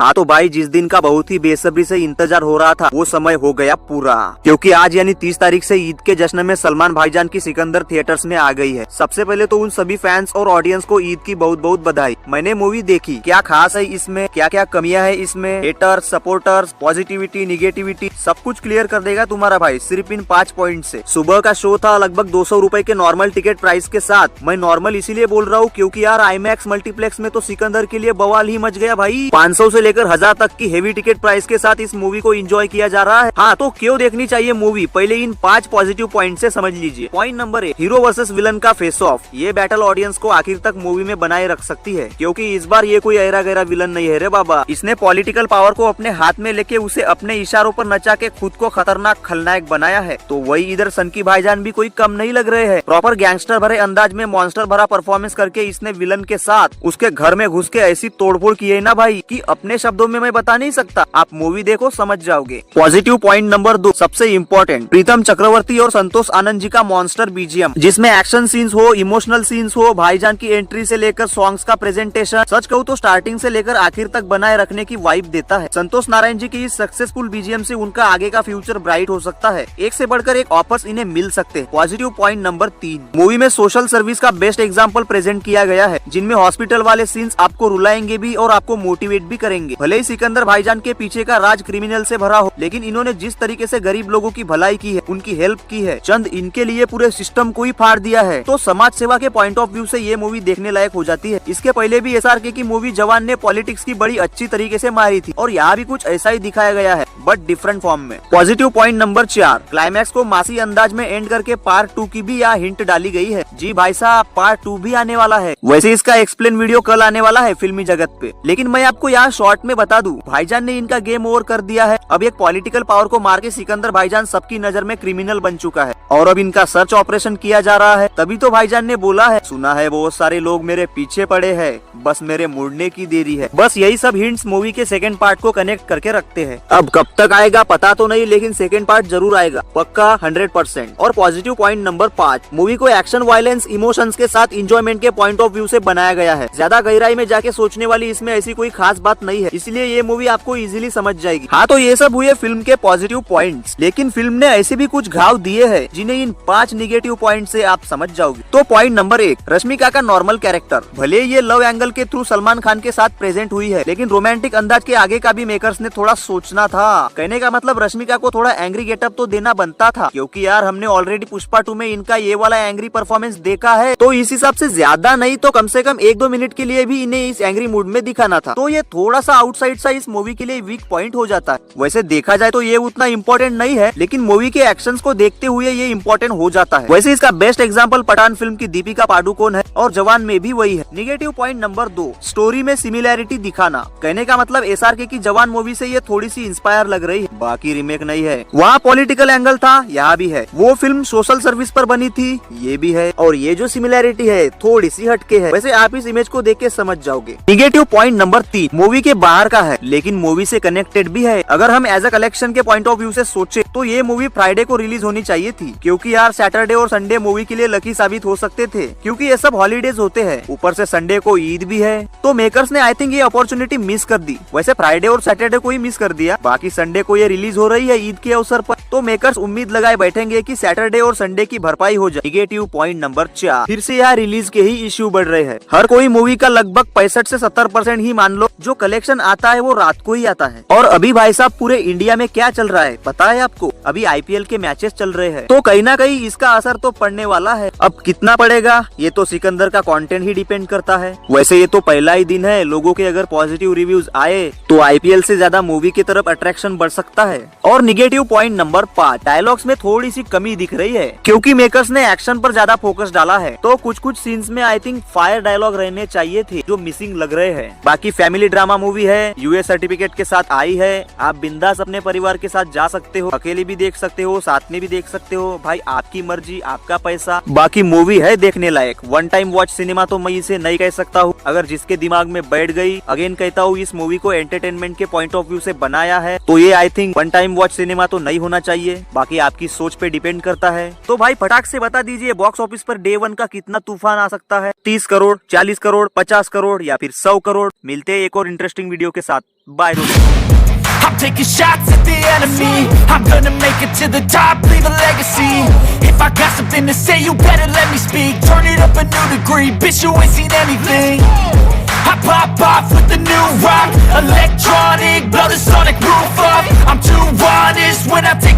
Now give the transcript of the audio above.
हाँ तो भाई जिस दिन का बहुत ही बेसब्री से इंतजार हो रहा था वो समय हो गया पूरा, क्योंकि आज यानी 30 तारीख से ईद के जश्न में सलमान भाईजान की सिकंदर थिएटर्स में आ गई है। सबसे पहले तो उन सभी फैंस और ऑडियंस को ईद की बहुत बहुत बधाई। मैंने मूवी देखी, क्या खास है इसमें, क्या क्या कमियां है इसमें, हेटर्स, सपोर्टर्स, पॉजिटिविटी, निगेटिविटी सब कुछ क्लियर कर देगा तुम्हारा भाई सिर्फ इन 5 पॉइंट से। सुबह का शो था लगभग 200 रुपए के नॉर्मल टिकट प्राइस के साथ। मैं नॉर्मल इसीलिए बोल रहा हूँ क्योंकि यार आईमैक्स मल्टीप्लेक्स में तो सिकंदर के लिए बवाल ही मच गया भाई। 500 से लेकर 1000 तक की हेवी टिकट प्राइस के साथ इस मूवी को एंजॉय किया जा रहा है। हाँ तो क्यों देखनी चाहिए मूवी, पहले इन 5 पॉजिटिव पॉइंट से समझ लीजिए। Point number 1, hero versus villain का फेस ऑफ। ये बैटल ऑडियंस को आखिर तक मूवी में बनाए रख सकती है, क्योंकि इस बार ये कोई अहरा गहरा विलन नहीं है रे बाबा। इसने पॉलिटिकल पावर को अपने हाथ में लेके उसे अपने इशारों पर नचा के खुद को खतरनाक खलनायक बनाया है। तो वही इधर सनकी भाईजान भी कोई कम नहीं लग रहे हैं। प्रॉपर गैंगस्टर भरे अंदाज में मॉन्स्टर भरा परफॉर्मेंस करके इसने विलन के साथ उसके घर में घुस के ऐसी तोड़फोड़ की है ना भाई कि अपने शब्दों में मैं बता नहीं सकता। आप मूवी देखो समझ जाओगे। पॉजिटिव पॉइंट नंबर 2, सबसे इम्पोर्टेंट, प्रीतम चक्रवर्ती और संतोष आनंद जी का मॉन्स्टर बीजीएम, जिसमें एक्शन सीन्स हो, इमोशनल सीन्स हो, भाईजान की एंट्री से लेकर सॉन्ग्स का प्रेजेंटेशन, सच कहूँ तो स्टार्टिंग से लेकर आखिर तक बनाए रखने की वाइब देता है। संतोष नारायण जी की इस सक्सेसफुल बीजीएम से उनका आगे का फ्यूचर ब्राइट हो सकता है। एक से बढ़कर एक ऑफर्स इन्हें मिल सकते हैं। पॉजिटिव पॉइंट नंबर 3, मूवी में सोशल सर्विस का बेस्ट एग्जाम्पल प्रेजेंट किया गया है, जिनमें हॉस्पिटल वाले सीन्स आपको रुलाएंगे भी और आपको मोटिवेट भी करेंगे। भले ही सिकंदर भाईजान के पीछे का राज क्रिमिनल से भरा हो, लेकिन इन्होंने जिस तरीके से गरीब लोगों की भलाई की है, उनकी हेल्प की है, चंद इनके लिए पूरे सिस्टम को ही फाड़ दिया है, तो समाज सेवा के पॉइंट ऑफ व्यू से ये मूवी देखने लायक हो जाती है। इसके पहले भी एसआरके की मूवी जवान ने पॉलिटिक्स की बड़ी अच्छी तरीके से मारी थी और यहाँ भी कुछ ऐसा ही दिखाया गया है, बट डिफरेंट फॉर्म में। पॉजिटिव पॉइंट नंबर 4, क्लाइमैक्स को मासी अंदाज में एंड करके पार्ट 2 की भी यहाँ हिंट डाली गई है। जी भाई साहब, पार्ट 2 भी आने वाला है। वैसे इसका एक्सप्लेन वीडियो कल आने वाला है फिल्मी जगत पे, लेकिन मैं आपको यहाँ शॉर्ट में बता दूं, भाईजान ने इनका गेम ओवर कर दिया है। अब एक पॉलिटिकल पावर को मार के सिकंदर भाईजान सबकी नजर में क्रिमिनल बन चुका है और अब इनका सर्च ऑपरेशन किया जा रहा है। तभी तो भाईजान ने बोला है, सुना है बहुत सारे लोग मेरे पीछे पड़े हैं, बस मेरे मुड़ने की देरी है। बस यही सब हिंट्स मूवी के सेकंड पार्ट को कनेक्ट करके रखते हैं। अब कब तक आएगा पता तो नहीं, लेकिन सेकंड पार्ट जरूर आएगा, पक्का 100%। और पॉजिटिव पॉइंट नंबर 5, मूवी को एक्शन, वायलेंस, इमोशंस के साथ इंजॉयमेंट के पॉइंट ऑफ व्यू से बनाया गया है। ज्यादा गहराई में जाके सोचने वाली इसमें ऐसी कोई खास बात नहीं है, इसलिए ये मूवी आपको इजीली समझ जाएगी। हाँ तो ये सब हुए फिल्म के पॉजिटिव पॉइंट्स, लेकिन फिल्म ने ऐसे भी कुछ घाव दिए हैं जिन्हें इन 5 निगेटिव पॉइंट से आप समझ जाओगे। तो पॉइंट नंबर 1, रश्मिका का नॉर्मल कैरेक्टर। भले ये लव एंगल के थ्रू सलमान खान के साथ प्रेजेंट हुई है, लेकिन रोमांटिक अंदाज के आगे का भी मेकर्स ने थोड़ा सोचना था। कहने का मतलब रश्मिका को थोड़ा एंग्री गेटअप तो देना बनता था, क्योंकि यार हमने ऑलरेडी पुष्पा 2 में इनका ये वाला एंग्री परफॉर्मेंस देखा है, तो इस हिसाब से ज्यादा नहीं तो कम से कम 1-2 मिनट के लिए भी इन्हें इस एंग्री मूड में दिखाना था। तो ये थोड़ा सा आउटसाइड सा इस मूवी के लिए वीक पॉइंट हो जाता है। वैसे देखा जाए तो ये उतना इम्पोर्टेंट नहीं है, लेकिन मूवी के एक्शंस को देखते हुए ये इम्पोर्टेंट हो जाता है। वैसे इसका बेस्ट एग्जांपल पठान फिल्म की दीपिका पादुकोण है और जवान में भी वही है। निगेटिव पॉइंट नंबर 2, स्टोरी में सिमिलैरिटी दिखाना। कहने का मतलब एसआरके की जवान मूवी से ये थोड़ी सी इंस्पायर लग रही है, बाकी रीमेक नहीं है। वहाँ पॉलिटिकल एंगल था, यहाँ भी है। वो फिल्म सोशल सर्विस पर बनी थी, ये भी है। और ये जो सिमिलैरिटी है थोड़ी सी हटके है, वैसे आप इस इमेज को देख के समझ जाओगे। निगेटिव पॉइंट नंबर 3, मूवी के बाहर का है, लेकिन मूवी से कनेक्टेड भी है। अगर हम एज अ कलेक्शन के पॉइंट ऑफ व्यू से सोचे तो ये मूवी फ्राइडे को रिलीज होनी चाहिए थी, क्योंकि यार सैटरडे और संडे मूवी के लिए लकी साबित हो सकते थे, क्योंकि ये सब हॉलीडेज होते हैं। ऊपर से संडे को ईद भी है, तो मेकर्स ने आई थिंक ये अपॉर्चुनिटी मिस कर दी। वैसे फ्राइडे और सैटरडे को ही मिस कर दिया, बाकी संडे को ये रिलीज हो रही है ईद के अवसर पर, तो मेकर्स उम्मीद लगाए बैठेंगे कि सैटरडे और संडे की भरपाई हो जाए। निगेटिव पॉइंट नंबर 4, फिर से यहाँ रिलीज के ही इश्यू बढ़ रहे हैं। हर कोई मूवी का लगभग 65 से 70% ही मान लो जो कलेक्शन आता है वो रात को ही आता है। और अभी भाई साहब पूरे इंडिया में क्या चल रहा है पता है आपको? अभी आईपीएल के मैचेस चल रहे हैं, तो कहीं ना कहीं इसका असर तो पड़ने वाला है। अब कितना पड़ेगा ये तो सिकंदर का कंटेंट ही डिपेंड करता है। वैसे ये तो पहला ही दिन है, लोगों के अगर पॉजिटिव रिव्यूज आए तो आईपीएल से ज्यादा मूवी की तरफ अट्रैक्शन बढ़ सकता है। और निगेटिव पॉइंट नंबर 5, डायलॉग्स में थोड़ी सी कमी दिख रही है, क्योंकि मेकर्स ने एक्शन पर ज्यादा फोकस डाला है, तो कुछ सीन्स में आई थिंक फायर डायलॉग रहने चाहिए थे जो मिसिंग लग रहे हैं। बाकी फैमिली ड्रामा मूवी है, यूएस सर्टिफिकेट के साथ आई है, आप बिंदास अपने परिवार के साथ जा सकते हो, अकेले भी देख सकते हो, साथ में भी देख सकते हो, भाई आपकी मर्जी, आपका पैसा। बाकी मूवी है देखने लायक, वन टाइम वॉच सिनेमा तो मैं इसे नहीं कह सकता हूँ। अगर जिसके दिमाग में बैठ गई, अगेन कहता हूँ, इस मूवी को एंटरटेनमेंट के पॉइंट ऑफ व्यू से बनाया है, तो ये I think one time watch cinema तो नहीं होना चाहिए। बाकी आपकी सोच पे डिपेंड करता है। तो भाई फटाक से बता दीजिए बॉक्स ऑफिस पर डे 1 का कितना तूफान आ सकता है? 30 करोड़, 40 करोड़, 50 करोड़ या फिर 100 करोड़? मिलते हैं एक और इंटरेस्टिंग इंटरेस्टिंग वीडियो के साथ। Bye. I'm taking shots at the enemy. I'm gonna make it to the top, leave a legacy. If I got something to say, you better let me speak. Turn it up a new degree, bitch, you ain't seen anything. I pop off with the new rock, electronic, blow the sonic roof up. I'm too honest when I take